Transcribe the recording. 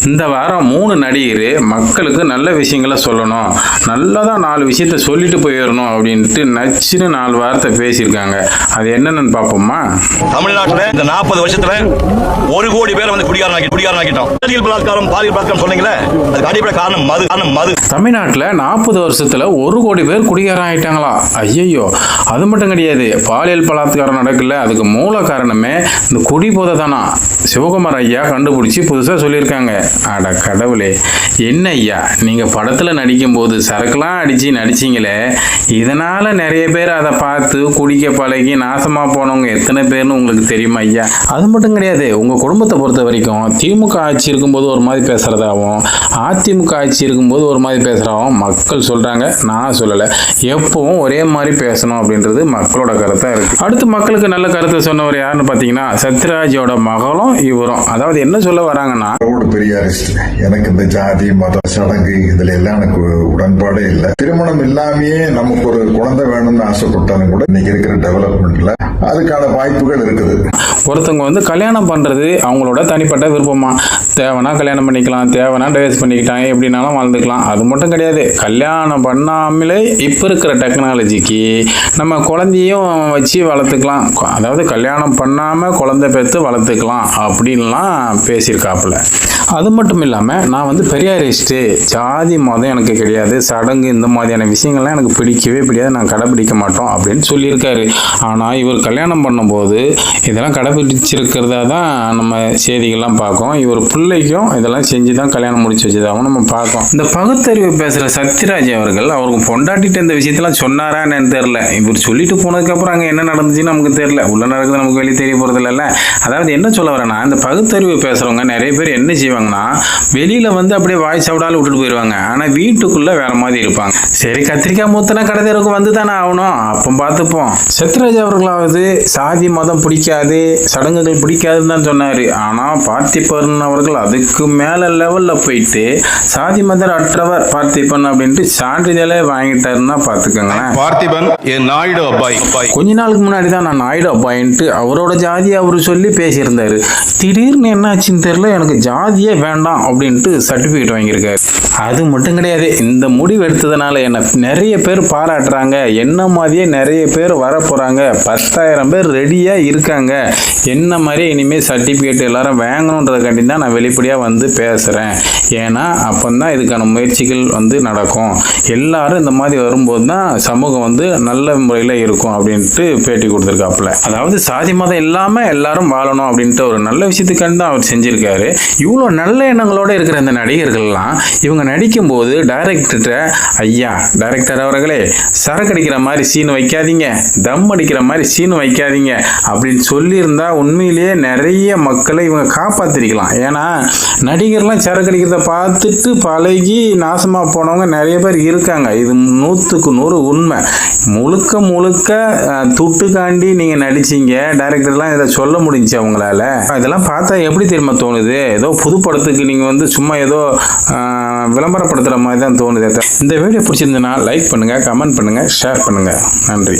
இந்த வாரம் 3 நடிகர் மக்களுக்கு நல்ல விஷயங்களை சொல்லணும், நல்லதாக 4 விஷயத்த சொல்லிட்டு போயிடணும் அப்படின்ட்டு நச்சுன்னு 4 வார்த்தை பேசியிருக்காங்க. அது என்னன்னு பார்ப்போமா? தமிழ்நாட்டில் இந்த 40 வருஷத்துல 1 கோடி பேரை வந்து குடிகாரனாக்கிட்டோம். பாலியல் பலாத்காரம் சொன்னீங்களே, அதுக்கு அடிப்படை காரணம் மது. தமிழ்நாட்டில் 40 வருஷத்துல 1 கோடி பேர் குடிகாரம் ஆயிட்டாங்களா? ஐயோ, அது மட்டும் கிடையாது, பாலியல் பலாத்காரம் நடக்கல, அதுக்கு மூல காரணமே இந்த குடி போதை தானா. சிவகுமார் ஐயா கண்டுபிடிச்சி புதுசாக சொல்லியிருக்காங்க. அட கடவுளே, என்ன ஐயா நீங்கள் படத்தில் நடிக்கும்போது சரக்குலாம் அடித்து நடிச்சிங்களே, இதனால் நிறைய பேர் அதை பார்த்து குடிக்க பழகி நாசமாக போனவங்க எத்தனை பேர்னு உங்களுக்கு தெரியுமா ஐயா? அது மட்டும் கிடையாது, உங்கள் குடும்பத்தை பொறுத்த வரைக்கும் திமுக ஆட்சி இருக்கும்போது ஒரு மாதிரி பேசுகிறதாகவும் அதிமுக ஆட்சி இருக்கும்போது ஒரு மாதிரி பேசுகிறதாகவும் மக்கள் சொல்கிறாங்க. நான் சொல்லலை, எப்பவும் ஒரே மாதிரி பேசணும் அப்படின்றது மக்களோட கருத்தாக இருக்குது. அடுத்து மக்களுக்கு நல்ல கருத்தை சொன்னவர் யாருன்னு பார்த்தீங்கன்னா சத்யராஜோட மகளும் இவரும். அதாவது என்ன சொல்ல வராங்கன்னா, எனக்கு இந்த ஜாதி மத சடங்கு இதுல எல்லாம் எனக்கு உடன்பாடே இல்லை. திருமணம் இல்லாமயே நமக்கு ஒரு குழந்தை வேணும்னு ஆசைப்பட்டாலும் கூட இன்னைக்கு இருக்கிற டெவலப்மெண்ட்ல அதுக்கான வாய்ப்புகள் இருக்குது. ஒருத்தவங்க வந்து கல்யாணம் பண்றது அவங்களோட தனிப்பட்ட விருப்பமா, தேவைன்னா கல்யாணம் பண்ணிக்கலாம், தேவைன்னா டைவர்ஸ் பண்ணிக்கிட்டாங்க, எப்படின்னாலும் வாழ்ந்துக்கலாம். அது மட்டும் கிடையாது, கல்யாணம் பண்ணாமலே இப்போ இருக்கிற டெக்னாலஜிக்கு நம்ம குழந்தையும் வச்சு வளர்த்துக்கலாம். அதாவது கல்யாணம் பண்ணாம குழந்தை பெற்று வளர்த்துக்கலாம் அப்படின்லாம் பேசியிருக்காப்புல. அது மட்டும் இல்லாமல் நான் வந்து பெரியாரிஸ்ட்டு, ஜாதி மதம் எனக்கு கிடையாது, சடங்கு இந்த மாதிரியான விஷயங்கள்லாம் எனக்கு பிடிக்கவே பிடிக்காது, நான் கடைப்பிடிக்க மாட்டோம் அப்படின்னு சொல்லியிருக்காரு. ஆனால் இவர் கல்யாணம் பண்ணும்போது இதெல்லாம் கடைப்பிடிச்சிருக்கிறதா தான் நம்ம செய்திகள்லாம் பார்க்கோம். இவர் பிள்ளைக்கும் இதெல்லாம் செஞ்சு தான் கல்யாணம் முடிச்சு வச்சதாகவும் நம்ம பார்க்கோம். இந்த பகுத்தறிவு பேசுகிற சத்யராஜ் அவர்கள் அவருக்கு பொண்டாட்டிட்டு இந்த விஷயத்தெல்லாம் சொன்னாரா என்னன்னு தெரில. இவர் சொல்லிட்டு போனதுக்கப்புறம் அங்கே என்ன நடந்துச்சுன்னு நமக்கு தெரில, உள்ள நடக்குது நமக்கு வெளியே தெரிய போகிறது இல்லைல்ல. அதாவது என்ன சொல்ல வரேன்னா, இந்த பகுத்தறிவு பேசுகிறவங்க நிறைய பேர் என்ன செய்வாங்கன்னா, வெளியில வந்து அப்படியே வாய் சவுடால விட்டுட்டு போயிடுவாங்க, ஆனா வீட்டுக்குள்ள வேற மாதிரி இருப்பாங்க. சரி, கத்திரிக்காய் மூத்தனா கடைதேருக்கு வந்து தானே ஆகணும், அப்போ பார்த்துப்போம். சத்யராஜ் அவர்களாவது சாதி மதம் பிடிக்காது, சடங்குகள் பிடிக்காதுன்னு தான் சொன்னாரு. ஆனா பார்த்திபன் அவர்கள் அதுக்கு மேல லெவல்ல போயிட்டு சாதி மதர் அற்றவர் பார்த்திபன் அப்படின்ட்டு சான்றிதழே வாங்கிட்டாருன்னா பார்த்துக்கோங்களேன். பார்த்திபன் நாயுடு அப்பாய். கொஞ்ச நாளுக்கு முன்னாடி தான் நான் நாயுடு அப்பாயின்ட்டு அவரோட ஜாதியை அவரு சொல்லி பேசியிருந்தாரு. திடீர்னு என்னாச்சுன்னு தெரியல, எனக்கு ஜாதியே வேண்டாம் அப்படின்ட்டு சர்டிஃபிகேட் வாங்கியிருக்காரு. அது மட்டும் கிடையாது, இந்த முடிவு எடுத்ததுனால என்ன நிறைய பேர் பாராட்டுறாங்க, என்ன மாதிரியே நிறைய பேர் வர போகிறாங்க, 10,000 பேர் ரெடியாக இருக்காங்க. என்ன மாதிரி இனிமேல் சர்டிஃபிகேட் எல்லாரும் வாங்கணுன்றதுக்காண்டி தான் நான் வெளிப்படையாக வந்து பேசுகிறேன். ஏன்னா அப்போ தான் இதுக்கான முயற்சிகள் வந்து நடக்கும். எல்லாரும் இந்த மாதிரி வரும்போது தான் சமூகம் வந்து நல்ல முறையில் இருக்கும் அப்படின்ட்டு பேட்டி கொடுத்துருக்காப்புல. அதாவது சாதி மதம் இல்லாமல் எல்லாரும் வாழணும் அப்படின்ட்டு ஒரு நல்ல விஷயத்துக்காண்டி தான் அவர் செஞ்சுருக்காரு. இவ்வளோ நல்ல எண்ணங்களோட இருக்கிற இந்த நடிகர்கள்லாம் இவங்க நடிக்கும்போது டைரக்டர்கிட்ட, ஐயா டைரக்டர் அவர்களே, சரக்கு அடிக்கிற மாதிரி சீன் வைக்காதீங்க, தம் அடிக்கிற மாதிரி சீன் வைக்காதீங்க அப்படின்னு சொல்லியிருந்தா உண்மையிலேயே நிறைய மக்களை இவங்க காப்பாற்றிருக்கலாம். ஏன்னா நடிகர்லாம் சரக்கு அடிக்கிறத பார்த்துட்டு பழகி நாசமாக போனவங்க நிறைய பேர் இருக்காங்க. இது 100க்கு 100 உண்மை. முழுக்க துட்டுக்காண்டி நீங்கள் நடிச்சிங்க, டைரக்டர்லாம் இதை சொல்ல முடிஞ்சு அவங்களால. இதெல்லாம் பார்த்தா எப்படி தெரியுமா தோணுது, ஏதோ புது படத்துக்கு நீங்கள் வந்து சும்மா ஏதோ விளம்பரப்படுத்துகிற மாதிரி தான் தோணுது. இந்த வீடியோ பிடிச்சிருந்ததுன்னா லைக் பண்ணுங்கள், கமெண்ட் பண்ணுங்கள், ஷேர் பண்ணுங்கள். நன்றி.